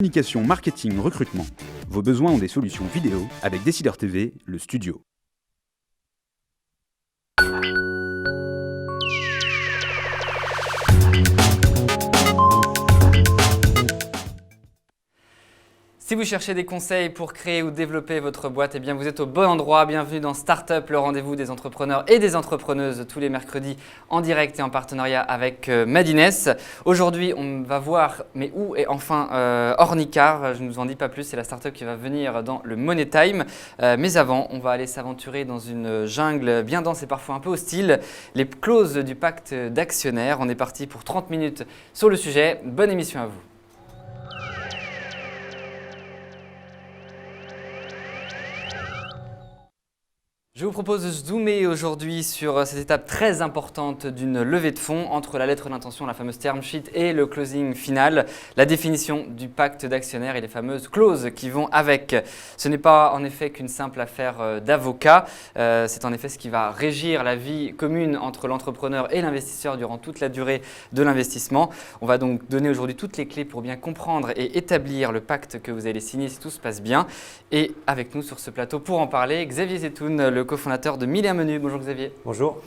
Communication, marketing, recrutement. Vos besoins ont des solutions vidéo avec Décideur TV, le studio. Si vous cherchez des conseils pour créer ou développer votre boîte, eh bien vous êtes au bon endroit. Bienvenue dans Startup, le rendez-vous des entrepreneurs et des entrepreneuses tous les mercredis en direct et en partenariat avec Madines. Aujourd'hui, on va voir, mais où est enfin Ornicar. Je ne vous en dis pas plus, c'est la startup qui va venir dans le Money Time. Mais avant, on va aller s'aventurer dans une jungle bien dense et parfois un peu hostile. Les clauses du pacte d'actionnaires. On est parti pour 30 minutes sur le sujet. Bonne émission à vous. Je vous propose de zoomer aujourd'hui sur cette étape très importante d'une levée de fonds entre la lettre d'intention, la fameuse term sheet et le closing final, la définition du pacte d'actionnaires et les fameuses clauses qui vont avec. Ce n'est pas en effet qu'une simple affaire d'avocat, c'est en effet ce qui va régir la vie commune entre l'entrepreneur et l'investisseur durant toute la durée de l'investissement. On va donc donner aujourd'hui toutes les clés pour bien comprendre et établir le pacte que vous allez signer si tout se passe bien. Et avec nous sur ce plateau pour en parler, Xavier Zetoun, le cofondateur de 1001 Menus. Bonjour Xavier. Bonjour.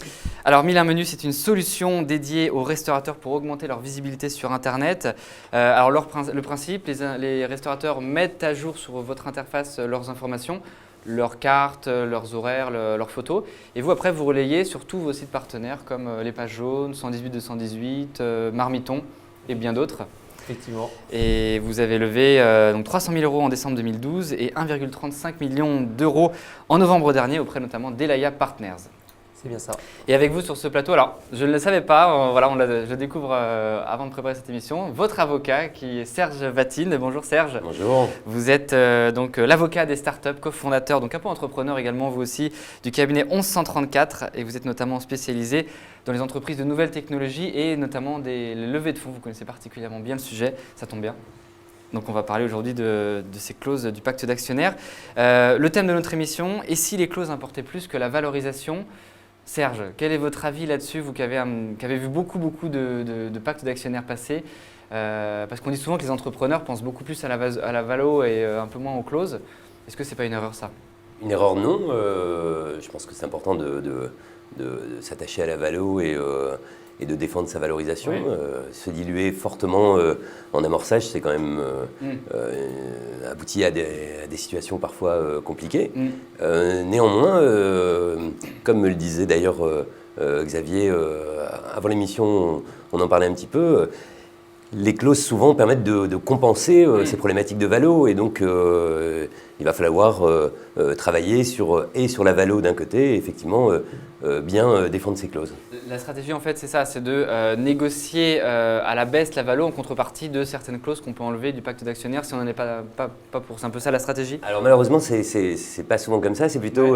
Alors 1001 Menus, c'est une solution dédiée aux restaurateurs pour augmenter leur visibilité sur Internet. Le principe, les restaurateurs mettent à jour sur votre interface leurs informations, leurs cartes, leurs horaires, leurs photos. Et vous, après, vous relayez sur tous vos sites partenaires comme les pages jaunes, 118-218, Marmiton et bien d'autres. Effectivement. Et vous avez levé donc 300 000 € en décembre 2012 et 1,35 million d'euros en novembre dernier auprès notamment d'Elaya Partners. C'est bien ça. Et avec vous sur ce plateau, alors je ne le savais pas, je le découvre avant de préparer cette émission, votre avocat qui est Serge Vatine. Bonjour Serge. Bonjour. Vous êtes donc l'avocat des startups, cofondateur, donc un peu entrepreneur également vous aussi, du cabinet 1134 et vous êtes notamment spécialisé dans les entreprises de nouvelles technologies et notamment des levées de fonds. Vous connaissez particulièrement bien le sujet, ça tombe bien. Donc on va parler aujourd'hui de ces clauses du pacte d'actionnaires. Le thème de notre émission, et si les clauses importaient plus que la valorisation? Serge, quel est votre avis là-dessus, vous qui avez vu beaucoup de pactes d'actionnaires passer, parce qu'on dit souvent que les entrepreneurs pensent beaucoup plus à la valo et un peu moins aux clauses. Est-ce que ce n'est pas une erreur ça? Une erreur non, je pense que c'est important de s'attacher à la valo et de défendre sa valorisation. Oui. Se diluer fortement en amorçage, c'est quand même abouti à des situations parfois compliquées. Néanmoins, comme me le disait d'ailleurs Xavier avant l'émission, on en parlait un petit peu, les clauses souvent permettent de compenser ces problématiques de valo et donc il va falloir travailler sur la valo d'un côté et effectivement bien défendre ces clauses. La stratégie en fait c'est ça, c'est de négocier à la baisse la valo en contrepartie de certaines clauses qu'on peut enlever du pacte d'actionnaires si on n'en est pas pour. C'est un peu ça la stratégie? Alors malheureusement c'est pas souvent comme ça, c'est plutôt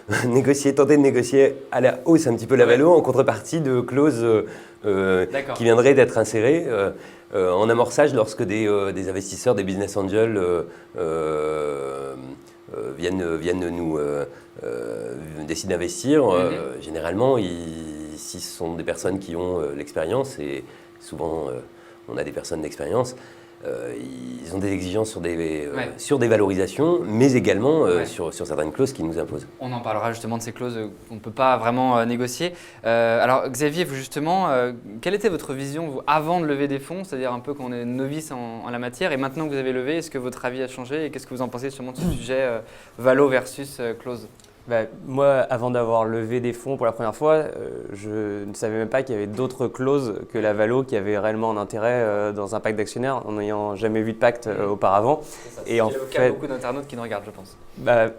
tenter de négocier à la hausse un petit peu la valo en contrepartie de clauses qui viendraient d'être insérées. En amorçage, lorsque des investisseurs, des business angels viennent nous décident d'investir, généralement, si ce sont des personnes qui ont l'expérience, et souvent on a des personnes d'expérience, ils ont des exigences sur des valorisations, mais également sur certaines clauses qu'ils nous imposent. On en parlera justement de ces clauses qu'on ne peut pas vraiment négocier. Alors Xavier, vous justement, quelle était votre vision vous, avant de lever des fonds, c'est-à-dire un peu quand on est novice en la matière, et maintenant que vous avez levé, est-ce que votre avis a changé et qu'est-ce que vous en pensez justement de ce sujet valo versus clause? Moi, avant d'avoir levé des fonds pour la première fois, je ne savais même pas qu'il y avait d'autres clauses que la valo qui avait réellement un intérêt dans un pacte d'actionnaires, en n'ayant jamais vu de pacte auparavant. Et en fait, beaucoup d'internautes qui nous regardent, je pense.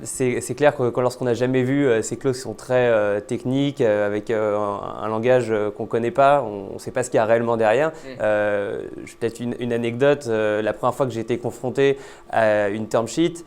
C'est clair que lorsqu'on n'a jamais vu ces clauses qui sont très techniques, avec un langage qu'on ne connaît pas, on ne sait pas ce qu'il y a réellement derrière. Peut-être une anecdote, la première fois que j'ai été confronté à une term sheet,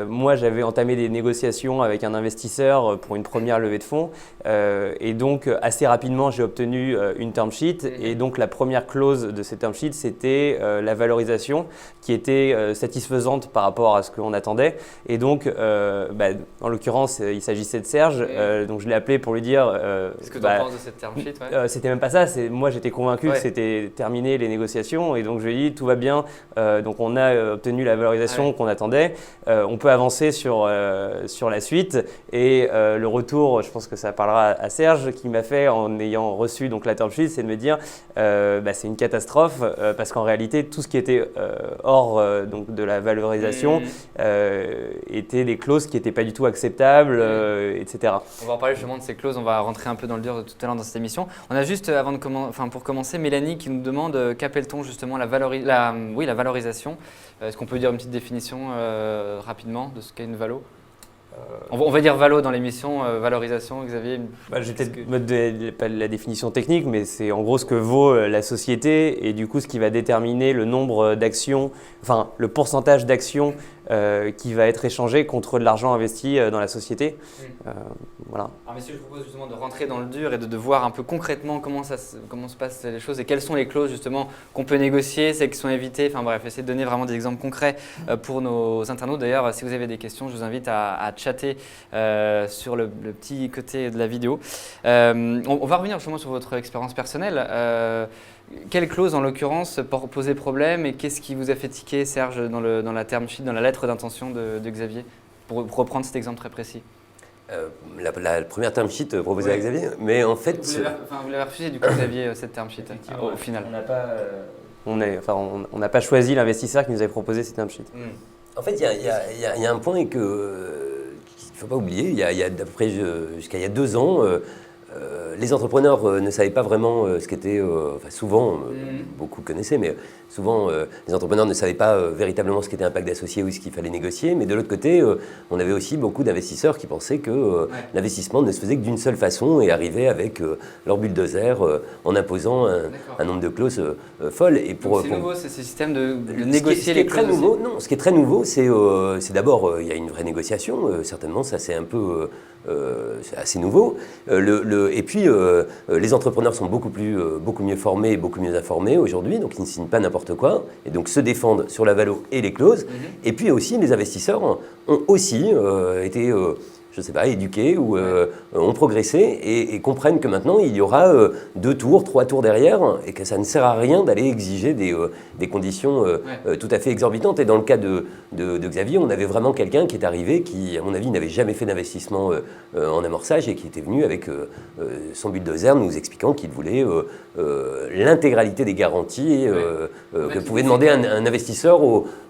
moi j'avais entamé des négociations avec un investisseur investisseurs pour une première levée de fonds. Et donc, assez rapidement, j'ai obtenu une term sheet. Et donc, la première clause de cette term sheet, c'était la valorisation qui était satisfaisante par rapport à ce qu'on attendait. Et donc, en l'occurrence, il s'agissait de Serge. Donc, je l'ai appelé pour lui dire… Qu'est-ce que tu en penses de cette term sheet? C'était même pas ça. Moi, j'étais convaincu que c'était terminé les négociations. Et donc, je lui ai dit, tout va bien. Donc, on a obtenu la valorisation qu'on attendait. On peut avancer sur la suite. Et le retour, je pense que ça parlera à Serge, qui m'a fait en ayant reçu donc, la term sheet, c'est de me dire c'est une catastrophe parce qu'en réalité, tout ce qui était hors donc, de la valorisation étaient des clauses qui n'étaient pas du tout acceptables, etc. On va en parler justement de ces clauses, on va rentrer un peu dans le dur tout à l'heure dans cette émission. On a juste, pour commencer, Mélanie qui nous demande qu'appelle-t-on justement la valorisation. Est-ce qu'on peut dire une petite définition rapidement de ce qu'est une valo? On va dire valo dans l'émission, valorisation, Xavier. Je vais peut-être me donner pas la définition technique, mais c'est en gros ce que vaut la société et du coup ce qui va déterminer le nombre d'actions, enfin le pourcentage d'actions qui va être échangé contre de l'argent investi dans la société. Voilà. Alors messieurs, je vous propose justement de rentrer dans le dur et de voir un peu concrètement comment se passent les choses et quelles sont les clauses justement qu'on peut négocier, celles qui sont évitées. Enfin bref, essayez de donner vraiment des exemples concrets pour nos internautes. D'ailleurs, si vous avez des questions, je vous invite à chatter sur le petit côté de la vidéo. On va revenir justement sur votre expérience personnelle. Quelle clause en l'occurrence posait problème et qu'est-ce qui vous a fait tiquer, Serge, dans la term sheet, dans la lettre d'intention de Xavier, pour reprendre cet exemple très précis? La première term sheet proposée à Xavier, mais en fait… Vous l'avez refusé du coup, Xavier, cette term sheet, au final. On n'a pas choisi l'investisseur qui nous avait proposé cette term sheet. En fait, il y a un point qu'il ne faut pas oublier. Il y a d'à peu près jusqu'à il y a 2 ans, les entrepreneurs ne savaient pas vraiment ce qu'était, souvent, beaucoup connaissaient, mais souvent les entrepreneurs ne savaient pas véritablement ce qu'était un pacte d'associés ou ce qu'il fallait négocier. Mais de l'autre côté, on avait aussi beaucoup d'investisseurs qui pensaient que l'investissement ne se faisait que d'une seule façon et arrivaient avec leur bulldozer en imposant un nombre de clauses folles. Et c'est nouveau, c'est ce système de négocier les clauses. Ce qui est très nouveau, c'est d'abord, il y a une vraie négociation, certainement, ça c'est un peu… c'est assez nouveau. Et puis, les entrepreneurs sont beaucoup mieux formés et beaucoup mieux informés aujourd'hui, donc ils ne signent pas n'importe quoi, et donc se défendent sur la valo et les clauses. Et puis aussi, les investisseurs ont aussi été… je ne sais pas, éduqués ou ont progressé et comprennent que maintenant il y aura 2 tours, 3 tours derrière et que ça ne sert à rien d'aller exiger des conditions tout à fait exorbitantes. Et dans le cas de Xavier, on avait vraiment quelqu'un qui est arrivé qui, à mon avis, n'avait jamais fait d'investissement en amorçage et qui était venu avec son bulldozer nous expliquant qu'il voulait l'intégralité des garanties que pouvait demander un investisseur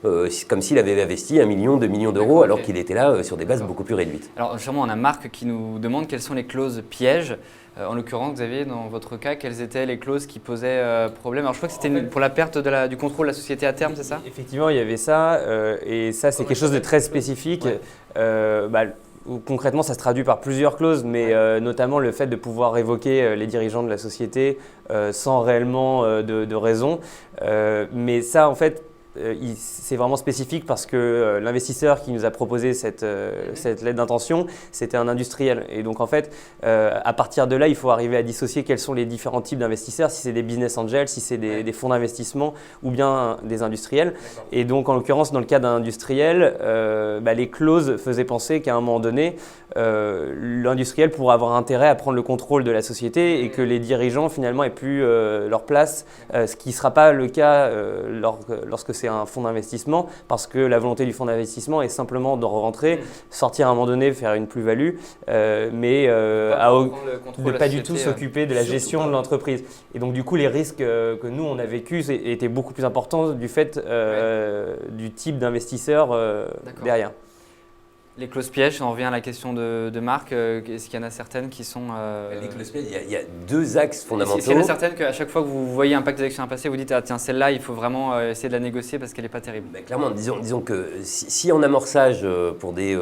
comme s'il avait investi 1 million, 2 millions d'euros alors qu'il était là sur des bases beaucoup plus réduites. Alors justement, on a Marc qui nous demande quelles sont les clauses pièges. En l'occurrence, Xavier, dans votre cas, quelles étaient les clauses qui posaient problème? Alors je crois que c'était pour la perte du contrôle de la société à terme, c'est ça? Effectivement, il y avait ça. Et ça, c'est quelque chose de très spécifique. Concrètement, ça se traduit par plusieurs clauses, mais notamment le fait de pouvoir évoquer les dirigeants de la société sans réellement de raison. Mais ça, en fait, c'est vraiment spécifique parce que l'investisseur qui nous a proposé cette lettre d'intention, c'était un industriel. Et donc en fait, à partir de là, il faut arriver à dissocier quels sont les différents types d'investisseurs, si c'est des business angels, si c'est des fonds d'investissement ou bien des industriels. Et donc en l'occurrence, dans le cas d'un industriel, les clauses faisaient penser qu'à un moment donné, l'industriel pourrait avoir intérêt à prendre le contrôle de la société et que les dirigeants finalement aient plus leur place, ce qui ne sera pas le cas lorsque c'est un fonds d'investissement, parce que la volonté du fonds d'investissement est simplement de rentrer, sortir à un moment donné, faire une plus-value, mais ne pas du tout s'occuper de la gestion de l'entreprise. Et donc du coup, les risques que nous, on a vécus étaient beaucoup plus importants du fait du type d'investisseur derrière. Les clauses pièges, on revient à la question de Marc. Est-ce qu'il y en a certaines qui sont… Les clauses pièges, il y a 2 axes fondamentaux. Est-ce qu'il y en a certaines qu'à chaque fois que vous voyez un pacte d'action impacté, vous dites ah tiens, celle-là, il faut vraiment essayer de la négocier parce qu'elle n'est pas terrible? Clairement, disons que si en amorçage, pour des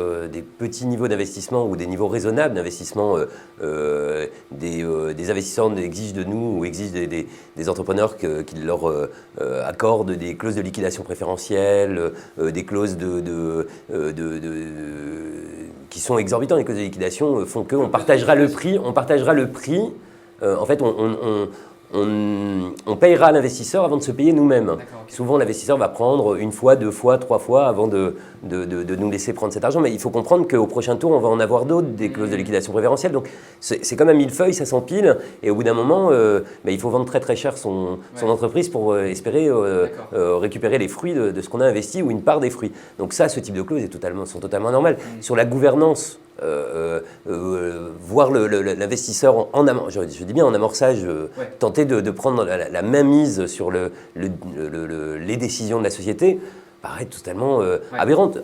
petits niveaux d'investissement ou des niveaux raisonnables d'investissement, des investisseurs exigent de nous ou exigent des entrepreneurs qu'ils leur accordent des clauses de liquidation préférentielle, des clauses qui qui sont exorbitants. Les clauses de liquidation font qu'on partagera le prix. En fait, on payera l'investisseur avant de se payer nous-mêmes. Okay. Souvent, l'investisseur va prendre une fois, 2 fois, 3 fois avant de nous laisser prendre cet argent. Mais il faut comprendre qu'au prochain tour, on va en avoir d'autres, des clauses de liquidation préférentielle. Donc, c'est comme un millefeuille, ça s'empile. Et au bout d'un moment, il faut vendre très très cher son entreprise pour espérer récupérer les fruits de ce qu'on a investi ou une part des fruits. Donc ça, ce type de clauses sont totalement normales. Sur la gouvernance, voir l'investisseur en amorçage, je dis bien en amorçage, tenter de prendre la mainmise sur les décisions de la société, paraît totalement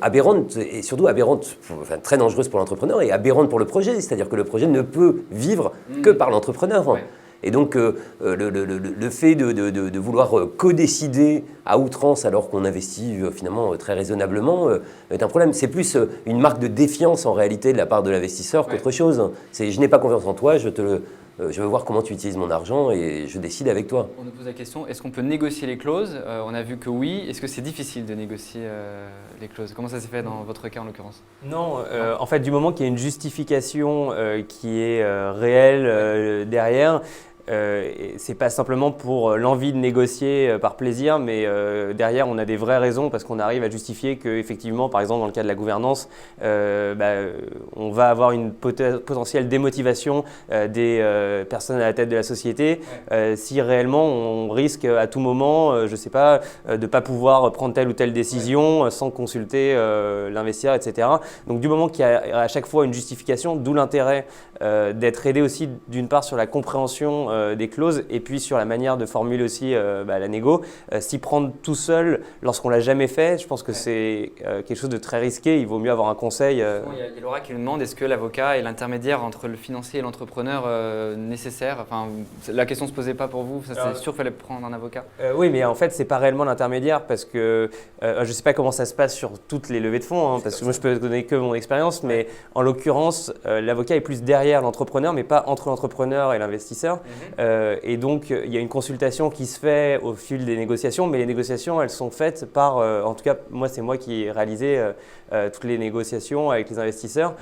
aberrante et surtout aberrante, très dangereuse pour l'entrepreneur et aberrante pour le projet, c'est-à-dire que le projet ne peut vivre que par l'entrepreneur. Ouais. Et donc, le fait de vouloir co-décider à outrance alors qu'on investit finalement très raisonnablement est un problème. C'est plus une marque de défiance en réalité de la part de l'investisseur qu'autre chose. C'est je n'ai pas confiance en toi, je veux voir comment tu utilises mon argent et je décide avec toi. On nous pose la question, est-ce qu'on peut négocier les clauses ? On a vu que oui. Est-ce que c'est difficile de négocier les clauses ? Comment ça s'est fait dans votre cas en l'occurrence ? Non, en fait, du moment qu'il y a une justification qui est réelle derrière, c'est pas simplement pour l'envie de négocier par plaisir, mais derrière on a des vraies raisons parce qu'on arrive à justifier qu'effectivement, par exemple dans le cas de la gouvernance, on va avoir une potentielle démotivation des personnes à la tête de la société si réellement on risque à tout moment, je sais pas, de pas pouvoir prendre telle ou telle décision sans consulter l'investisseur, etc. Donc du moment qu'il y a à chaque fois une justification, d'où l'intérêt d'être aidé aussi d'une part sur la compréhension des clauses et puis sur la manière de formuler aussi la négo. S'y prendre tout seul lorsqu'on ne l'a jamais fait, je pense que c'est quelque chose de très risqué. Il vaut mieux avoir un conseil. Il y a Laura qui nous demande est-ce que l'avocat est l'intermédiaire entre le financier et l'entrepreneur nécessaire ? Enfin, la question ne se posait pas pour vous, ça, c'est sûr qu'il fallait prendre un avocat. Oui, mais en fait, ce n'est pas réellement l'intermédiaire parce que je ne sais pas comment ça se passe sur toutes les levées de fonds, parce que moi je peux donner que mon expérience, mais en l'occurrence, l'avocat est plus derrière l'entrepreneur, mais pas entre l'entrepreneur et l'investisseur. Et donc, il y a une consultation qui se fait au fil des négociations, mais les négociations, elles sont faites par, en tout cas, c'est moi qui ai réalisé toutes les négociations avec les investisseurs,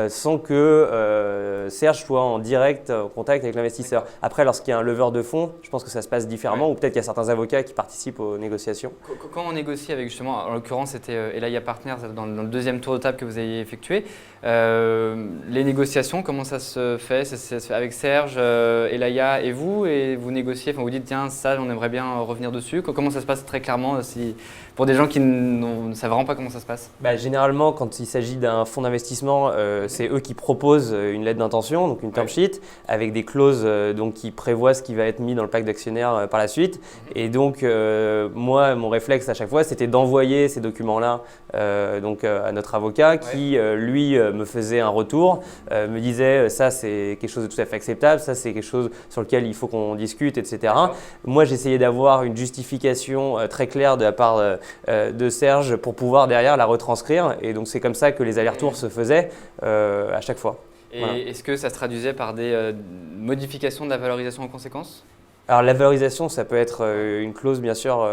sans que Serge soit en direct en contact avec l'investisseur. Après, lorsqu'il y a un leveur de fonds, je pense que ça se passe différemment, ou peut-être qu'il y a certains avocats qui participent aux négociations. Quand on négocie avec justement, en l'occurrence, c'était Elaya Partners dans le deuxième tour de table que vous avez effectué, les négociations, comment ça se fait ? Ça se fait avec Serge, Elaya et vous négociez, enfin vous dites tiens ça on aimerait bien revenir dessus. Comment ça se passe très clairement pour des gens qui ne savent vraiment pas comment ça se passe ? Généralement quand il s'agit d'un fonds d'investissement, c'est eux qui proposent une lettre d'intention, donc une term sheet avec des clauses qui prévoient ce qui va être mis dans le pacte d'actionnaires par la suite. Et donc moi mon réflexe à chaque fois c'était d'envoyer ces documents-là à notre avocat qui lui me faisait un retour, me disait ça c'est quelque chose de tout à fait acceptable, ça c'est quelque chose sur lequel il faut qu'on discute, etc. Moi, j'essayais d'avoir une justification très claire de la part de Serge pour pouvoir derrière la retranscrire. Et donc, c'est comme ça que les allers-retours se faisaient à chaque fois. Et est-ce que ça se traduisait par des modifications de la valorisation en conséquence ? Alors la valorisation, ça peut être une clause, bien sûr,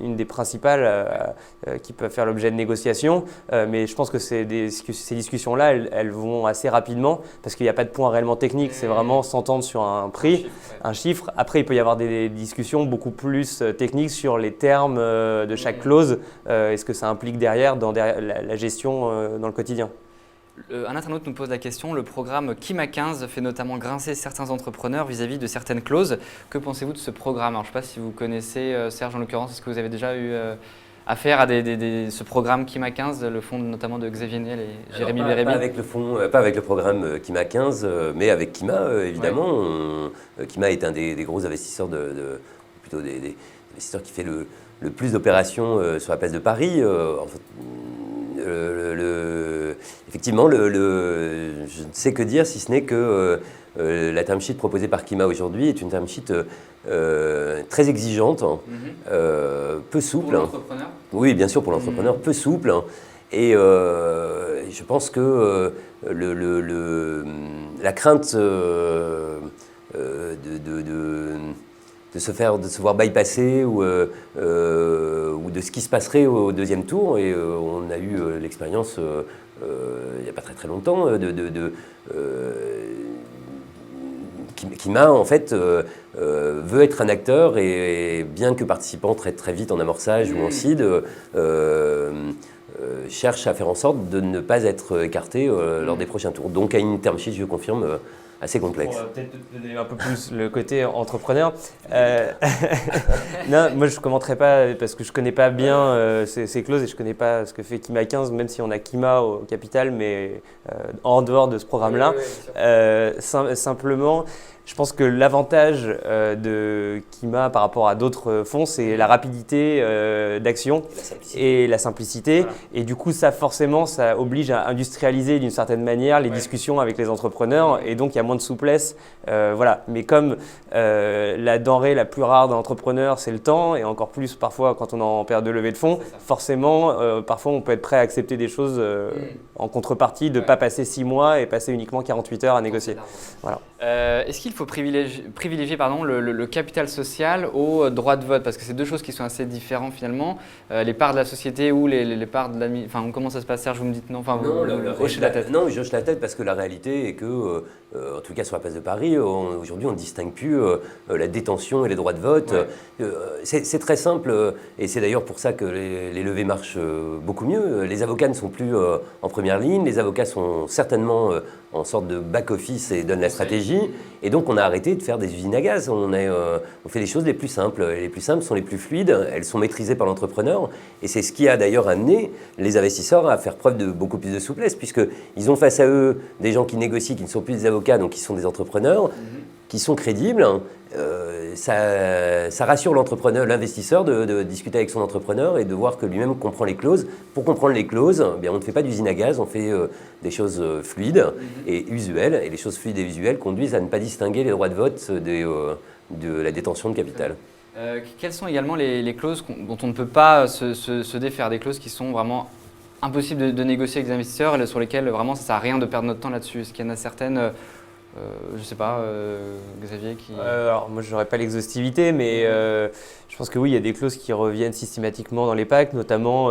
une des principales qui peut faire l'objet de négociations, mais je pense que ces discussions-là, elles vont assez rapidement parce qu'il n'y a pas de point réellement technique, c'est vraiment s'entendre sur un prix, un chiffre. Après, il peut y avoir des discussions beaucoup plus techniques sur les termes de chaque clause et ce que ça implique derrière dans la gestion dans le quotidien. Un internaute nous pose la question, le programme Kima 15 fait notamment grincer certains entrepreneurs vis-à-vis de certaines clauses. Que pensez-vous de ce programme ? Alors, je ne sais pas si vous connaissez Serge en l'occurrence, est-ce que vous avez déjà eu affaire à ce programme Kima 15, le fonds notamment de Xavier Niel et Jérémy Bérébi ? Pas avec le programme Kima 15, mais avec Kima évidemment. Kima est un des gros investisseurs plutôt des investisseurs qui fait le plus d'opérations sur la place de Paris. Effectivement, je ne sais que dire si ce n'est que la term sheet proposée par Kima aujourd'hui est une term sheet très exigeante, peu souple. Pour l'entrepreneur ? Oui, bien sûr, pour l'entrepreneur, peu souple. Et je pense que la crainte se voir bypasser ou de ce qui se passerait au deuxième tour. Et on a eu l'expérience il n'y a pas très longtemps Kima en fait veut être un acteur et bien que participant très vite en amorçage ou en seed, cherche à faire en sorte de ne pas être écarté lors des prochains tours. Donc à une term sheet, je confirme, assez complexe. Pour peut-être donner un peu plus le côté entrepreneur. Non, moi je ne commenterai pas parce que je ne connais pas bien ces clauses et je ne connais pas ce que fait Kima 15, même si on a Kima au capital, mais en dehors de ce programme-là. Simplement, je pense que l'avantage de Kima par rapport à d'autres fonds, c'est la rapidité d'action et la simplicité. Voilà. Et du coup, ça forcément, ça oblige à industrialiser d'une certaine manière les discussions avec les entrepreneurs et donc il y a moins de souplesse. Voilà. Mais comme la denrée la plus rare d'un entrepreneur, c'est le temps et encore plus parfois quand on est en période de levée de fonds, forcément, parfois on peut être prêt à accepter des choses en contrepartie de ne pas passer 6 mois et passer uniquement 48 heures à négocier. Voilà. Est-ce qu'il faut privilégier le capital social au droit de vote? Parce que c'est deux choses qui sont assez différentes finalement. Les parts de la société ou les parts de l'administration. Enfin, comment ça se passe, Serge? Vous me dites non? Enfin, non, vous hochez la tête. Non, je hoche la tête parce que la réalité est que, en tout cas sur la place de Paris, aujourd'hui on ne distingue plus la détention et les droits de vote. Ouais. C'est très simple et c'est d'ailleurs pour ça que les levées marchent beaucoup mieux. Les avocats ne sont plus en première ligne, les avocats sont certainement en sorte de back-office et donnent la stratégie. Et donc on a arrêté de faire des usines à gaz. On fait les choses les plus simples. Et les plus simples sont les plus fluides, elles sont maîtrisées par l'entrepreneur. Et c'est ce qui a d'ailleurs amené les investisseurs à faire preuve de beaucoup plus de souplesse, puisqu'ils ont face à eux des gens qui négocient, qui ne sont plus des avocats, donc qui sont des entrepreneurs, qui sont crédibles. Ça rassure l'entrepreneur, l'investisseur de discuter avec son entrepreneur et de voir que lui-même comprend les clauses. Pour comprendre les clauses, eh bien, on ne fait pas d'usine à gaz, on fait des choses fluides et usuelles. Et les choses fluides et usuelles conduisent à ne pas distinguer les droits de vote de la détention de capital. Quelles sont également les clauses dont on ne peut pas se défaire, des clauses qui sont vraiment impossibles de négocier avec les investisseurs et sur lesquelles vraiment ça ne sert à rien de perdre notre temps là-dessus? Est-ce qu'il y en a certaines je ne sais pas, Xavier qui… Alors moi je n'aurais pas l'exhaustivité, mais je pense que oui, il y a des clauses qui reviennent systématiquement dans les packs, notamment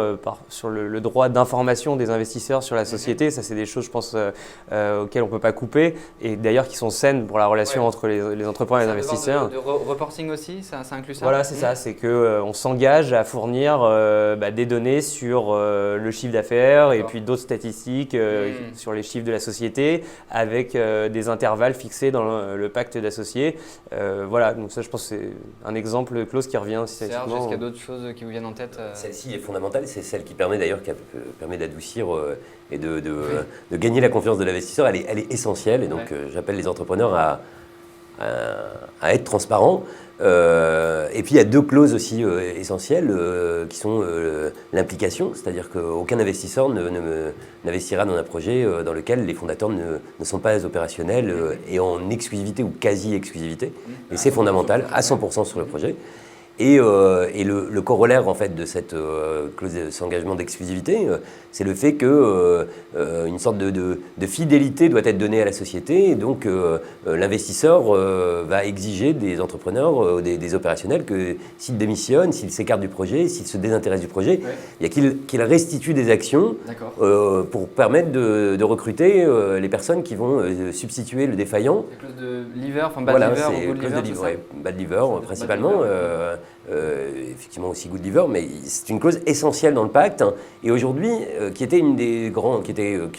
sur le droit d'information des investisseurs sur la société. Ça, c'est des choses, je pense, auxquelles on ne peut pas couper et d'ailleurs qui sont saines pour la relation entre les entrepreneurs et les investisseurs. De reporting aussi, ça inclut ça? Voilà, c'est ça, c'est qu'on s'engage à fournir des données sur le chiffre d'affaires et puis d'autres statistiques sur les chiffres de la société avec des intervalles fixés dans le pacte d'associés. Voilà, donc ça je pense que c'est un exemple de clause qui revient systématiquement. Serge, est-ce qu'il y a d'autres choses qui vous viennent en tête? Celle-ci est fondamentale, c'est celle qui permet d'ailleurs d'adoucir et de gagner la confiance de l'investisseur. Elle est essentielle et donc j'appelle les entrepreneurs à être transparents. Et puis il y a deux clauses aussi essentielles qui sont l'implication, c'est-à-dire qu'aucun investisseur n'investira dans un projet dans lequel les fondateurs ne sont pas opérationnels et en exclusivité ou quasi-exclusivité. Et c'est fondamental, à 100% sur le projet. Et le corollaire en fait de cette clause d'engagement d'exclusivité, c'est le fait qu'une sorte de fidélité doit être donnée à la société. Et donc l'investisseur va exiger des entrepreneurs, des opérationnels, que s'ils démissionnent, s'ils s'écartent du projet, s'ils se désintéressent du projet, il y a qu'ils restituent des actions pour permettre de recruter les personnes qui vont substituer le défaillant. La clause de leaver, enfin bad leaver ou good leaver, c'est ça? Bad leaver principalement. Effectivement aussi good leaver, mais c'est une clause essentielle dans le pacte et aujourd'hui qui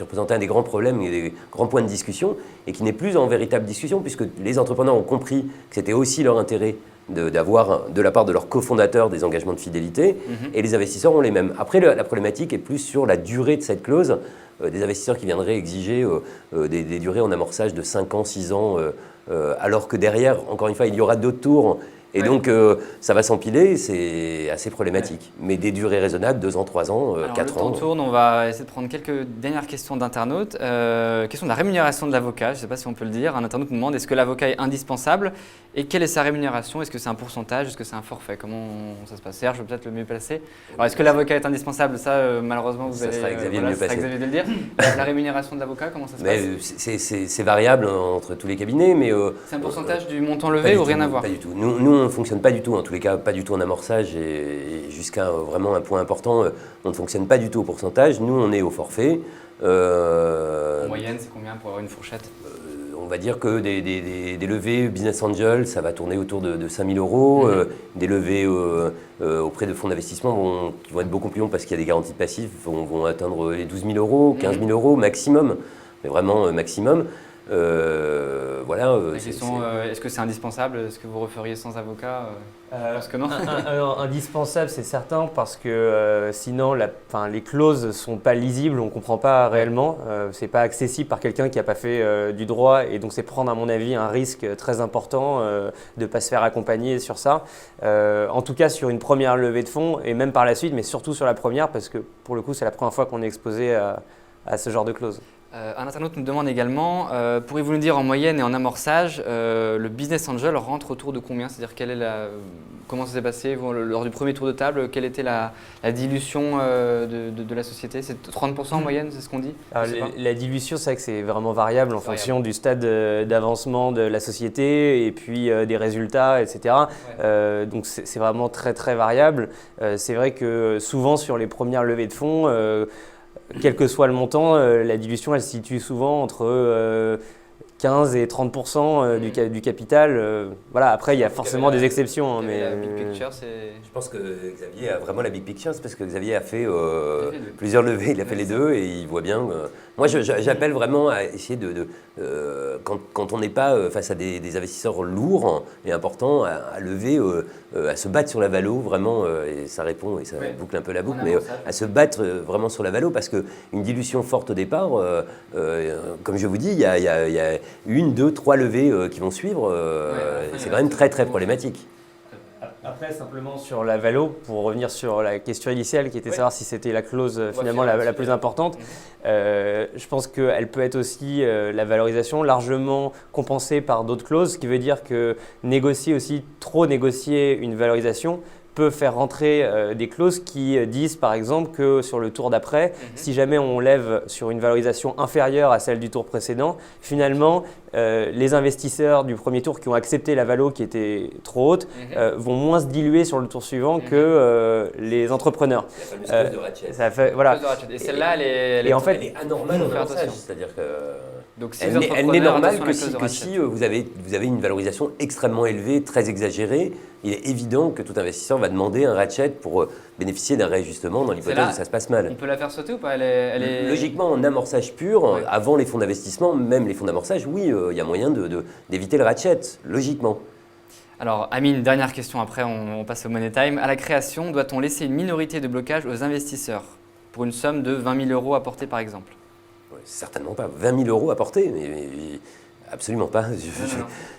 représentait un des grands problèmes et des grands points de discussion et qui n'est plus en véritable discussion puisque les entrepreneurs ont compris que c'était aussi leur intérêt d'avoir de la part de leurs cofondateurs des engagements de fidélité et les investisseurs ont les mêmes. Après la problématique est plus sur la durée de cette clause, des investisseurs qui viendraient exiger des durées en amorçage de 5 ans, 6 ans alors que derrière, encore une fois, il y aura d'autres tours. Et donc, ça va s'empiler, c'est assez problématique. Mais des durées raisonnables, 2 ans, 3 ans, 4 ans. Le temps tourne, on va essayer de prendre quelques dernières questions d'internautes. Question de la rémunération de l'avocat, je ne sais pas si on peut le dire. Un internaute nous demande, est-ce que l'avocat est indispensable et quelle est sa rémunération? Est-ce que c'est un pourcentage? Est-ce que c'est un forfait? Comment ça se passe? Serge, je vais peut-être le mieux placer. Alors, est-ce que l'avocat est indispensable? Ça, malheureusement, vous allez… Ça sera Xavier le mieux placé. Xavier de le dire. La rémunération de l'avocat, comment ça se passe? C'est variable entre tous les cabinets, mais… c'est un pourcentage du montant levé ou rien à voir? Pas du tout. Nous on ne fonctionne pas du tout, en tous les cas, pas du tout en amorçage et jusqu'à vraiment un point important, on ne fonctionne pas du tout au pourcentage. Nous, on est au forfait. En moyenne, c'est combien pour avoir une fourchette? On va dire que des levées Business Angel, ça va tourner autour de 5 000 €. Des levées auprès de fonds d'investissement qui vont être beaucoup plus longs parce qu'il y a des garanties passives, vont atteindre les 12 000 €, 15 000 € maximum, mais vraiment maximum. Voilà. La question, est-ce que c'est indispensable? Est-ce que vous referiez sans avocat? Je pense que non. Indispensable, c'est certain, parce que sinon les clauses ne sont pas lisibles, on ne comprend pas réellement. Ce n'est pas accessible par quelqu'un qui n'a pas fait du droit, et donc c'est prendre, à mon avis, un risque très important de ne pas se faire accompagner sur ça. En tout cas, sur une première levée de fonds, et même par la suite, mais surtout sur la première, parce que pour le coup, c'est la première fois qu'on est exposé à ce genre de clauses. Un internaute nous demande également, pourriez-vous nous dire en moyenne et en amorçage, le Business Angel rentre autour de combien? C'est-à-dire comment ça s'est passé lors du premier tour de table? Quelle était la dilution de la société? C'est 30% en moyenne, c'est ce qu'on dit? La dilution, c'est vrai que c'est vraiment variable en fonction du stade d'avancement de la société et puis des résultats, etc. Ouais. Donc c'est vraiment très très variable. C'est vrai que souvent sur les premières levées de fonds, quel que soit le montant, la dilution, elle se situe souvent entre 15 et 30% du capital. Voilà. Après, il y a forcément des exceptions. Mais la big picture, je pense que Xavier a vraiment la big picture, c'est parce que Xavier a fait plusieurs levées, il a fait les deux et il voit bien. Moi, j'appelle vraiment à essayer quand on n'est pas face à des investisseurs lourds et importants, à lever, à se battre sur la valo, vraiment, et ça répond et ça boucle un peu la boucle, mais à se battre vraiment sur la valo, parce qu'une dilution forte au départ, comme je vous dis, il y a 1, 2, 3 levées qui vont suivre, c'est quand même très très problématique. Après, simplement sur la valo, pour revenir sur la question initiale qui était de savoir si c'était la clause finalement la plus importante, je pense qu'elle peut être aussi la valorisation largement compensée par d'autres clauses, ce qui veut dire que trop négocier une valorisation peut faire rentrer des clauses qui disent par exemple que sur le tour d'après, si jamais on lève sur une valorisation inférieure à celle du tour précédent, finalement les investisseurs du premier tour qui ont accepté la valo qui était trop haute vont moins se diluer sur le tour suivant que les entrepreneurs. La fameuse clause de ratchet. Voilà. Et celle-là, elle est anormale en amorçage, c'est-à-dire que donc, elle n'est normale que si vous avez une valorisation extrêmement élevée, très exagérée. Il est évident que tout investisseur va demander un ratchet pour bénéficier d'un réajustement dans l'hypothèse où ça se passe mal. On peut la faire sauter ou pas? Logiquement, en amorçage pur, avant les fonds d'investissement, même les fonds d'amorçage, oui, il y a moyen d'éviter le ratchet, logiquement. Alors, Amine, dernière question, après on passe au Money Time. À la création, doit-on laisser une minorité de blocage aux investisseurs pour une somme de 20 000 € apportée par exemple? Certainement pas. 20 000 € apportés, mais absolument pas.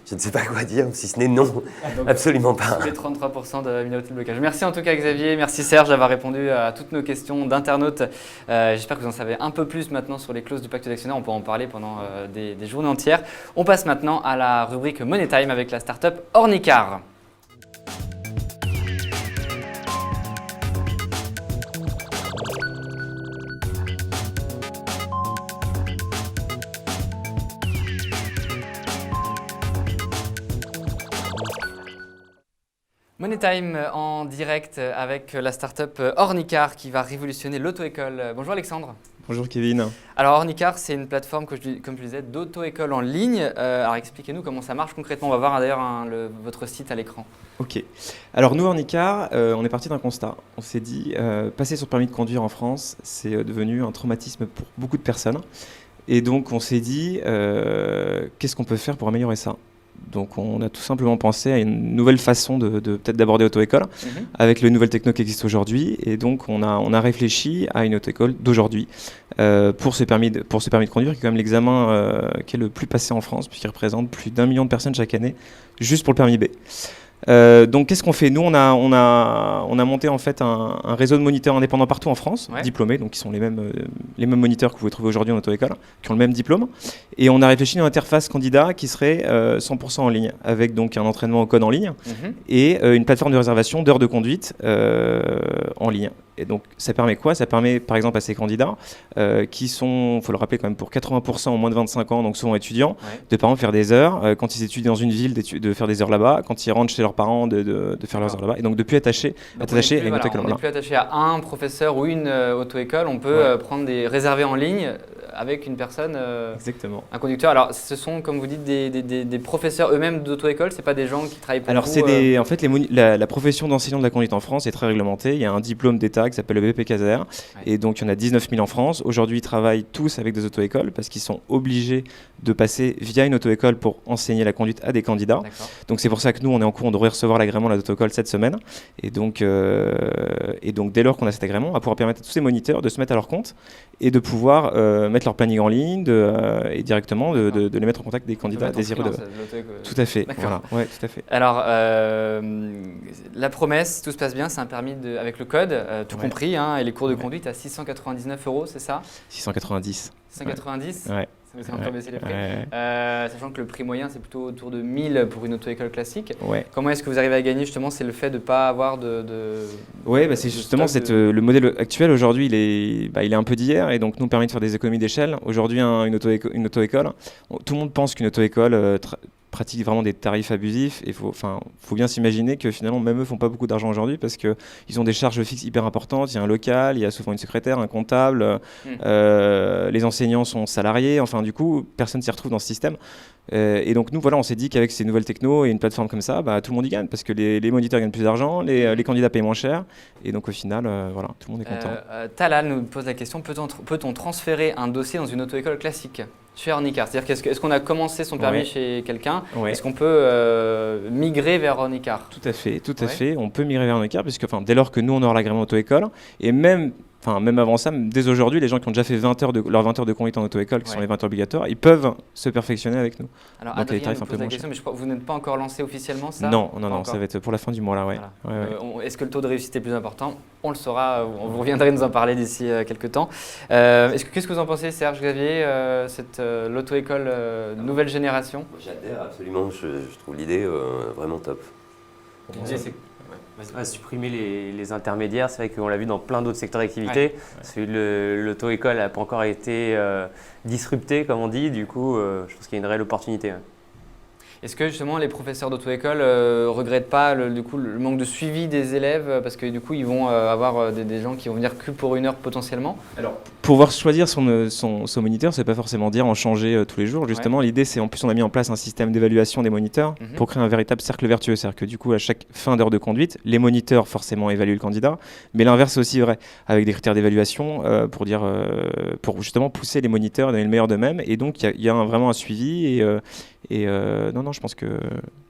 Je ne sais pas quoi dire, si ce n'est non. Donc, absolument pas. Les 33% de minorité de blocage. Merci en tout cas Xavier, merci Serge d'avoir répondu à toutes nos questions d'internautes. J'espère que vous en savez un peu plus maintenant sur les clauses du pacte d'actionnaire. On peut en parler pendant des journées entières. On passe maintenant à la rubrique Money Time avec la startup Ornicar. Money Time en direct avec la startup Ornicar qui va révolutionner l'auto-école. Bonjour Alexandre. Bonjour Kevin. Alors Ornicar, c'est une plateforme, comme je disais, d'auto-école en ligne. Alors expliquez-nous comment ça marche concrètement. On va voir d'ailleurs votre site à l'écran. Ok. Alors nous, Ornicar, on est parti d'un constat. On s'est dit, passer sur le permis de conduire en France, c'est devenu un traumatisme pour beaucoup de personnes. Et donc on s'est dit, qu'est-ce qu'on peut faire pour améliorer ça ? Donc on a tout simplement pensé à une nouvelle façon de peut-être d'aborder l'auto-école avec les nouvelles technos qui existent aujourd'hui. Et donc on a réfléchi à une auto-école d'aujourd'hui pour ce permis de conduire, qui est quand même l'examen qui est le plus passé en France, puisqu'il représente plus d'1 million de personnes chaque année, juste pour le permis B. Donc qu'est-ce qu'on fait? Nous, on a monté en fait un réseau de moniteurs indépendants partout en France, diplômés, donc qui sont les mêmes moniteurs que vous pouvez trouver aujourd'hui en auto-école, qui ont le même diplôme. Et on a réfléchi à une interface candidat qui serait 100% en ligne, avec donc un entraînement au code en ligne et une plateforme de réservation d'heures de conduite en ligne. Et donc ça permet quoi? Ça permet par exemple à ces candidats qui sont, il faut le rappeler quand même, pour 80% en moins de 25 ans, donc souvent étudiants, de par exemple faire des heures, quand ils étudient dans une ville, de faire des heures là-bas, quand ils rentrent chez leurs parents, de faire leurs heures là-bas, et donc de plus être attaché à une auto-école. On n'est plus attaché à un professeur ou une auto-école, on peut prendre réserver en ligne avec une personne, exactement. Un conducteur. Alors ce sont, comme vous dites, des professeurs eux-mêmes d'auto-école, c'est pas des gens qui travaillent pour Alors vous en fait, la profession d'enseignant de la conduite en France est très réglementée. Il y a un diplôme d'État qui s'appelle le BPCASER, et donc il y en a 19 000 en France. Aujourd'hui, ils travaillent tous avec des auto-écoles parce qu'ils sont obligés de passer via une auto-école pour enseigner la conduite à des candidats. Donc c'est pour ça que nous, on est en cours, on devrait recevoir l'agrément de l'auto-école cette semaine. Et donc dès lors qu'on a cet agrément, on va pouvoir permettre à tous ces moniteurs de se mettre à leur compte et de pouvoir mettre leur planning en ligne et directement de les mettre en contact des candidats désireux de... Tout à fait. Voilà. Ouais, tout à fait. Alors, la promesse, tout se passe bien, c'est un permis avec le code, tout compris, hein, et les cours de conduite à 699 €, c'est ça? 690. 690 ouais. Ça va un peu baisser les prix. Sachant que le prix moyen, c'est plutôt autour de 1000 pour une auto-école classique. Comment est-ce que vous arrivez à gagner justement? C'est le fait de ne pas avoir Oui, c'est justement le modèle actuel aujourd'hui, il est un peu d'hier et donc nous permet de faire des économies d'échelle. Aujourd'hui, une auto-école, tout le monde pense qu'une auto-école pratique vraiment des tarifs abusifs. Il faut bien s'imaginer que finalement, même eux font pas beaucoup d'argent aujourd'hui parce qu'ils ont des charges fixes hyper importantes. Il y a un local, il y a souvent une secrétaire, un comptable, les enseignants sont salariés. Enfin, du coup, personne ne s'y retrouve dans ce système. Et donc nous, voilà, on s'est dit qu'avec ces nouvelles technos et une plateforme comme ça, tout le monde y gagne parce que les moniteurs gagnent plus d'argent, les candidats payent moins cher. Et donc au final, voilà, tout le monde est content. Talal nous pose la question, peut-on transférer un dossier dans une auto-école classique chez Ornicar? C'est-à-dire est-ce qu'on a commencé son permis chez quelqu'un? Est-ce qu'on peut migrer vers Ornicar? Tout à fait. On peut migrer vers Ornicar puisque dès lors que nous, on aura l'agrément auto-école et même avant ça, dès aujourd'hui, les gens qui ont déjà fait leurs 20 heures de conduite en auto-école, qui sont les 20 heures obligatoires, ils peuvent se perfectionner avec nous. Alors, Adrien nous pose la question, mais je crois que vous n'êtes pas encore lancé officiellement ça? Non, ça va être pour la fin du mois là. Voilà. Est-ce que le taux de réussite est plus important? On le saura, vous reviendrez nous en parler d'ici quelques temps. Qu'est-ce que vous en pensez, Serge Xavier, l'auto-école nouvelle génération? J'adhère absolument, je trouve l'idée vraiment top. Supprimer les intermédiaires, c'est vrai qu'on l'a vu dans plein d'autres secteurs d'activité. L'auto-école n'a pas encore été disruptée, comme on dit. Du coup, je pense qu'il y a une réelle opportunité. Est-ce que justement les professeurs d'auto-école ne regrettent pas le manque de suivi des élèves parce que du coup ils vont avoir des gens qui vont venir que pour une heure potentiellement? Alors, pouvoir choisir son moniteur, c'est pas forcément dire en changer tous les jours. Justement, l'idée c'est en plus on a mis en place un système d'évaluation des moniteurs pour créer un véritable cercle vertueux. C'est-à-dire que du coup à chaque fin d'heure de conduite, les moniteurs forcément évaluent le candidat, mais l'inverse est aussi vrai avec des critères d'évaluation pour justement pousser les moniteurs à donner le meilleur d'eux-mêmes. Et donc il y a vraiment un suivi non, je pense que...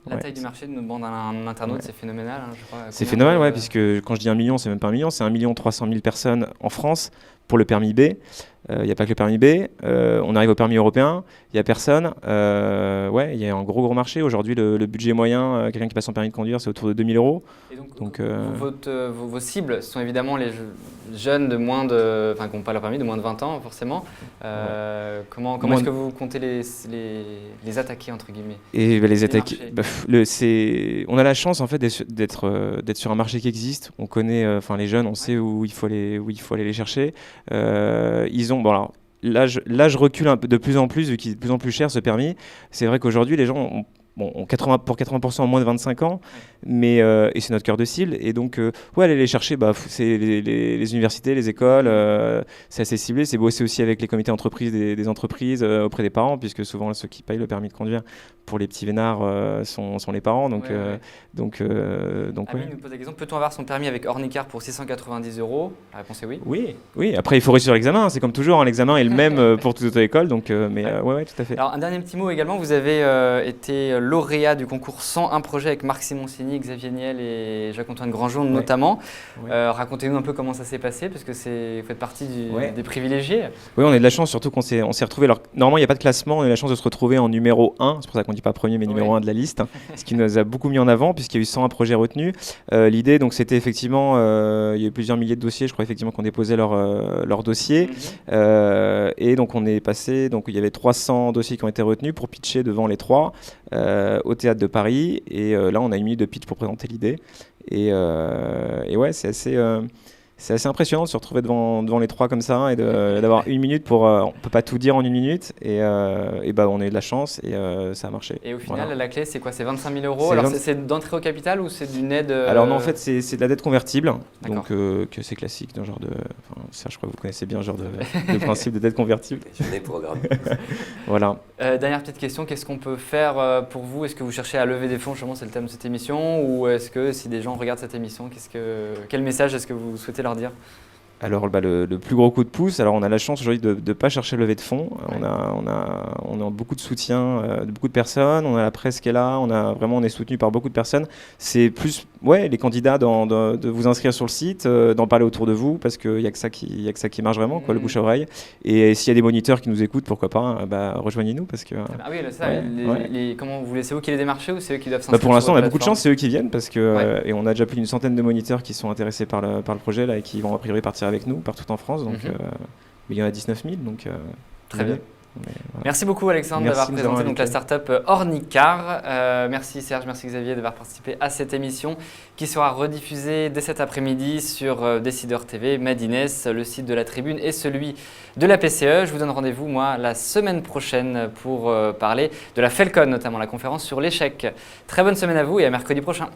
La taille du marché, nous demande un internaute, c'est phénoménal, hein, je crois. C'est phénoménal, puisque quand je dis 1 million, c'est même pas 1 million, c'est 1 300 000 personnes en France pour le permis B. Il n'y a pas que le permis B. On arrive au permis européen, il n'y a personne. Il y a un gros marché. Aujourd'hui, le budget moyen, quelqu'un qui passe son permis de conduire, c'est autour de 2 000 €. Et donc vos cibles sont évidemment les jeunes de moins de, qui n'ont pas leur permis, de moins de 20 ans, forcément. Comment est-ce que vous comptez les attaquer, entre guillemets? Et les attaquer, on a la chance en fait d'être sur un marché qui existe. On connaît, les jeunes, on sait où il faut aller les chercher. Là, je recule un peu de plus en plus, vu qu'il est de plus en plus cher ce permis. C'est vrai qu'aujourd'hui, les gens ont 80% en moins de 25 ans, et c'est notre cœur de cible. Et donc, aller les chercher, c'est les universités, les écoles, c'est assez ciblé. C'est bosser aussi avec les comités d'entreprise des entreprises auprès des parents, puisque souvent ceux qui payent le permis de conduire pour les petits vénards sont les parents. Donc, Amine nous pose la question, peut-on avoir son permis avec Ornicar pour 690 €? La réponse est oui. Oui. Après, il faut réussir l'examen. C'est comme toujours, l'examen est le même pour toute auto-école. Donc, tout à fait. Alors, un dernier petit mot également. Vous avez été lauréat du concours 101 projets avec Marc Simoncini, Xavier Niel et Jacques-Antoine Grandjean notamment. Racontez-nous un peu comment ça s'est passé, parce que vous faites partie des privilégiés. Oui, on a de la chance, surtout qu'on s'est retrouvés. Normalement, il n'y a pas de classement, on a eu la chance de se retrouver en numéro 1, c'est pour ça qu'on ne dit pas premier, mais numéro 1 de la liste, ce qui nous a beaucoup mis en avant, puisqu'il y a eu 101 projets retenus. L'idée, donc, c'était effectivement, il y a eu plusieurs milliers de dossiers, je crois effectivement qu'on déposait leur dossier. Et donc, on est passé, donc il y avait 300 dossiers qui ont été retenus pour pitcher devant les 3. Au Théâtre de Paris, et là on a une minute de pitch pour présenter l'idée, et c'est c'est assez impressionnant de se retrouver devant les trois comme ça et d'avoir 1 minute pour. On peut pas tout dire en 1 minute et bah, on a eu de la chance et ça a marché. Et au final, Voilà. la clé, c'est quoi? C'est 25 000 euros. C'est Alors, 20 c'est d'entrée au capital ou c'est d'une aide Alors non, en fait, c'est de la dette convertible, D'accord. donc que c'est classique d'un genre de. Enfin, ça, je crois que vous connaissez bien le genre de principe de dette convertible. Je n'ai programme. Voilà. Dernière petite question, qu'est-ce qu'on peut faire pour vous? Est-ce que vous cherchez à lever des fonds, justement, c'est le thème de cette émission, ou est-ce que si des gens regardent cette émission, quel message est-ce que vous souhaitez leur dire? Alors le plus gros coup de pouce, alors on a la chance aujourd'hui de ne pas chercher lever de fonds. Ouais. On a beaucoup de soutien de beaucoup de personnes. On a la presse qui est là. On est soutenu par beaucoup de personnes. C'est plus les candidats de vous inscrire sur le site, d'en parler autour de vous parce qu'il y a que ça qui marche vraiment, quoi, le bouche à oreille. Et s'il y a des moniteurs qui nous écoutent, pourquoi pas, rejoignez-nous parce que. Ah oui, là, ça, Ouais. comment vous laissez, c'est vous qui les démarchez ou c'est eux qui doivent Bah s'inscrire? pour sur l'instant, on votre a beaucoup de plateforme? chance, c'est eux qui viennent parce que Ouais. et on a déjà plus d'une centaine de moniteurs qui sont intéressés par le projet là et qui vont a priori partir avec nous partout en France. Donc il y en a 19 000, donc Très bien. mais voilà. Merci beaucoup Alexandre Merci d'avoir de nous avoir présenté donc, la invités. startup Ornicar. Merci Serge, merci Xavier d'avoir participé à cette émission qui sera rediffusée dès cet après-midi sur Décideur TV, Madines, le site de la Tribune et celui de la PCE. Je vous donne rendez-vous moi la semaine prochaine pour parler de la Felcon, notamment la conférence sur l'échec. Très bonne semaine à vous et à mercredi prochain.